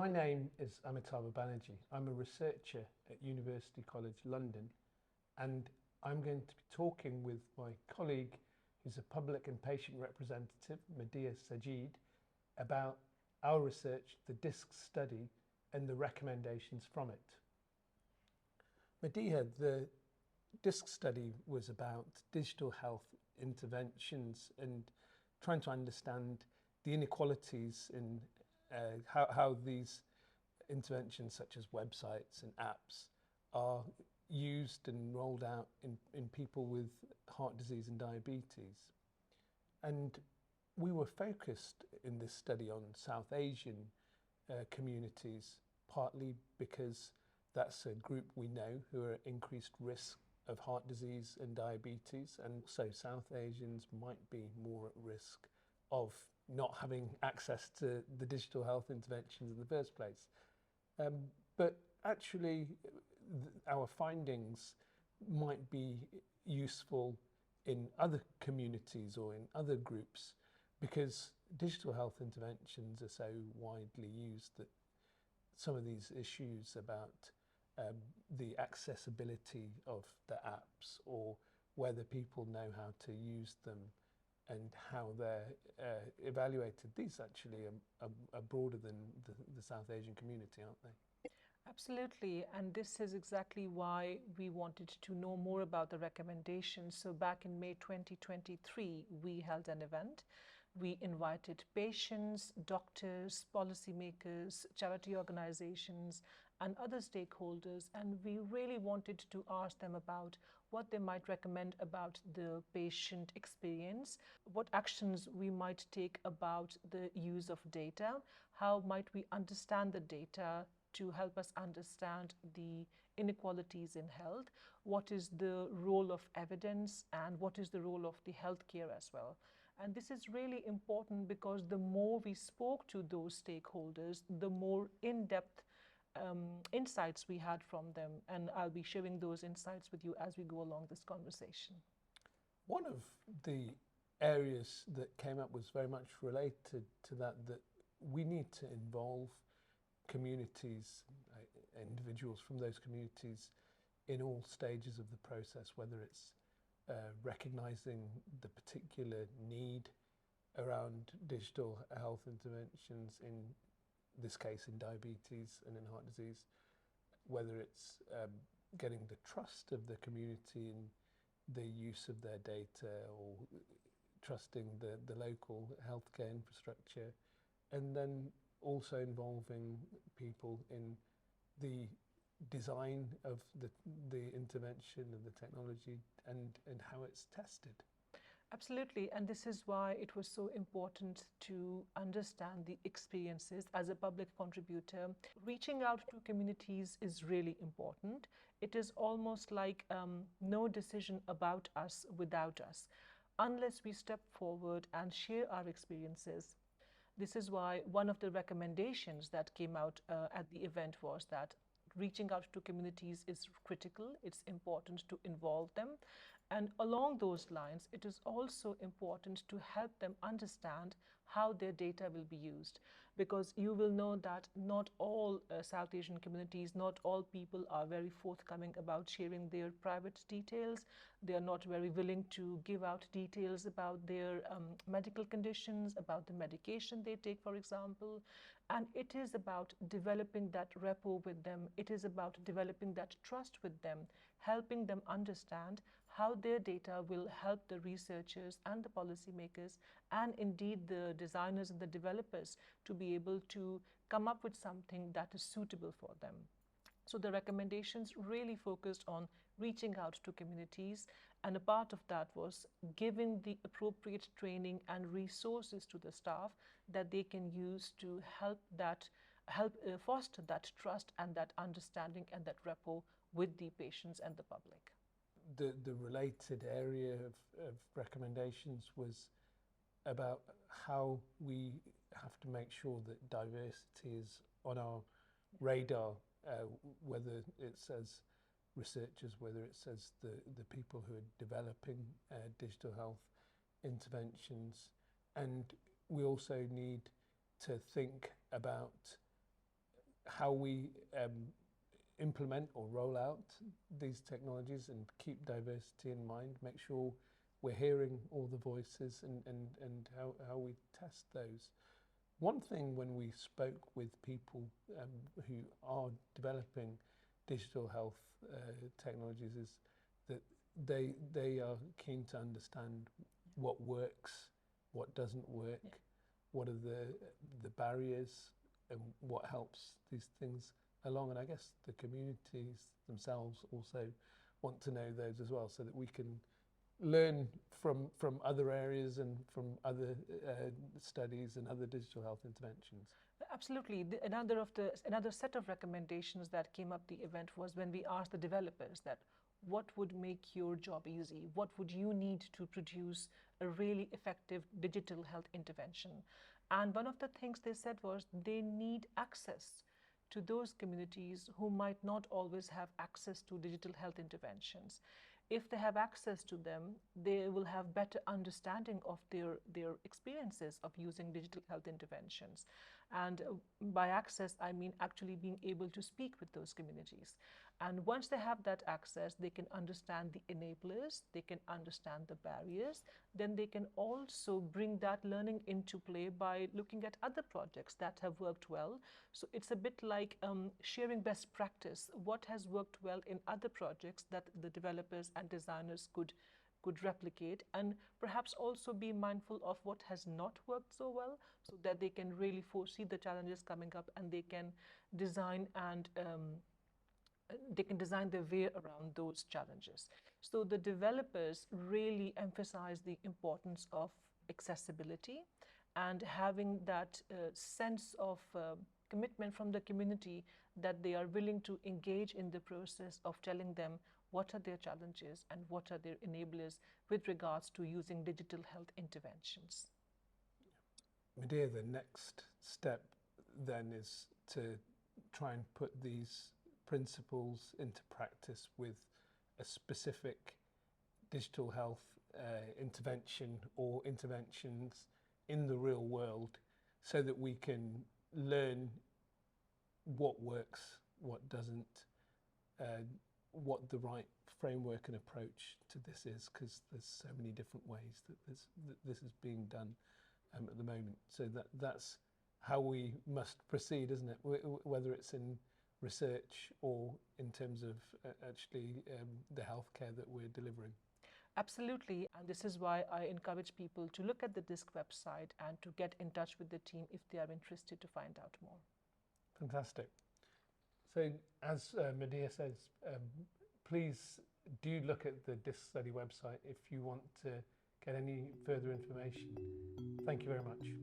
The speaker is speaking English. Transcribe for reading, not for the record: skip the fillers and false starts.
My name is Amitabh Banerjee. I'm a researcher at University College London, and I'm going to be talking with my colleague who's a public and patient representative, Medea Sajid, about our research, the DISC study, and the recommendations from it. Medea, the DISC study was about digital health interventions and trying to understand the inequalities in how these interventions, such as websites and apps, are used and rolled out in people with heart disease and diabetes. And we were focused in this study on South Asian communities, partly because that's a group we know who are at increased risk of heart disease and diabetes, and so South Asians might be more at risk of not having access to the digital health interventions in the first place. But actually, our findings might be useful in other communities or in other groups, because digital health interventions are so widely used that some of these issues about the accessibility of the apps, or whether people know how to use them and how they're evaluated, these actually are broader than the South Asian community, aren't they? Absolutely, and this is exactly why we wanted to know more about the recommendations. So back in May 2023, we held an event. We invited patients, doctors, policymakers, charity organizations, and other stakeholders, and we really wanted to ask them about what they might recommend about the patient experience, what actions we might take about the use of data, how might we understand the data to help us understand the inequalities in health, what is the role of evidence, and what is the role of the healthcare as well. And this is really important because the more we spoke to those stakeholders, the more in-depth insights we had from them. And I'll be sharing those insights with you as we go along this conversation. One of the areas that came up was very much related to that we need to involve communities, individuals from those communities in all stages of the process, whether it's recognizing the particular need around digital health interventions, in this case in diabetes and in heart disease, whether it's getting the trust of the community in the use of their data, or trusting the local healthcare infrastructure, and then also involving people in the design of the intervention and the technology, and how it's tested. Absolutely, and this is why it was so important to understand the experiences as a public contributor. Reaching out to communities is really important. It is almost like no decision about us without us, unless we step forward and share our experiences. This is why one of the recommendations that came out at the event was that reaching out to communities is critical. It's important to involve them. And along those lines, it is also important to help them understand how their data will be used. Because you will know that not all South Asian communities, not all people are very forthcoming about sharing their private details. They are not very willing to give out details about their medical conditions, about the medication they take, for example. And it is about developing that rapport with them. It is about developing that trust with them, helping them understand how their data will help the researchers and the policymakers, and indeed the designers and the developers, to be able to come up with something that is suitable for them. So the recommendations really focused on reaching out to communities, and a part of that was giving the appropriate training and resources to the staff that they can use to help foster that trust and that understanding and that rapport with the patients and the public. The related area of recommendations was about how we have to make sure that diversity is on our radar, whether it's as researchers, whether it's as the people who are developing digital health interventions. And we also need to think about how we implement or roll out these technologies and keep diversity in mind, make sure we're hearing all the voices and how we test those. One thing when we spoke with people who are developing digital health technologies is that they are keen to understand what works, what doesn't work, what are the barriers, and what helps these things along. And I guess the communities themselves also want to know those as well, so that we can learn from other areas and from other studies and other digital health interventions. Absolutely. Another set of recommendations that came up the event was when we asked the developers that what would make your job easy? What would you need to produce a really effective digital health intervention? And one of the things they said was they need access to those communities who might not always have access to digital health interventions. If they have access to them, they will have better understanding of their experiences of using digital health interventions. And by access, I mean actually being able to speak with those communities. And once they have that access, they can understand the enablers, they can understand the barriers, then they can also bring that learning into play by looking at other projects that have worked well. So it's a bit like sharing best practice, what has worked well in other projects that the developers and designers could replicate, and perhaps also be mindful of what has not worked so well, so that they can really foresee the challenges coming up and they can design their way around those challenges. So the developers really emphasize the importance of accessibility and having that sense of commitment from the community that they are willing to engage in the process of telling them what are their challenges and what are their enablers with regards to using digital health interventions. Medea, the next step then is to try and put these principles into practice with a specific digital health intervention or interventions in the real world, so that we can learn what works, what doesn't, what the right framework and approach to this is, because there's so many different ways that this is being done at the moment. So that's how we must proceed, isn't it? Whether it's in research or in terms of actually the healthcare that we're delivering. Absolutely, and this is why I encourage people to look at the DISC website and to get in touch with the team if they are interested to find out more. Fantastic. So as Medea says, please do look at the DISC study website if you want to get any further information. Thank you very much.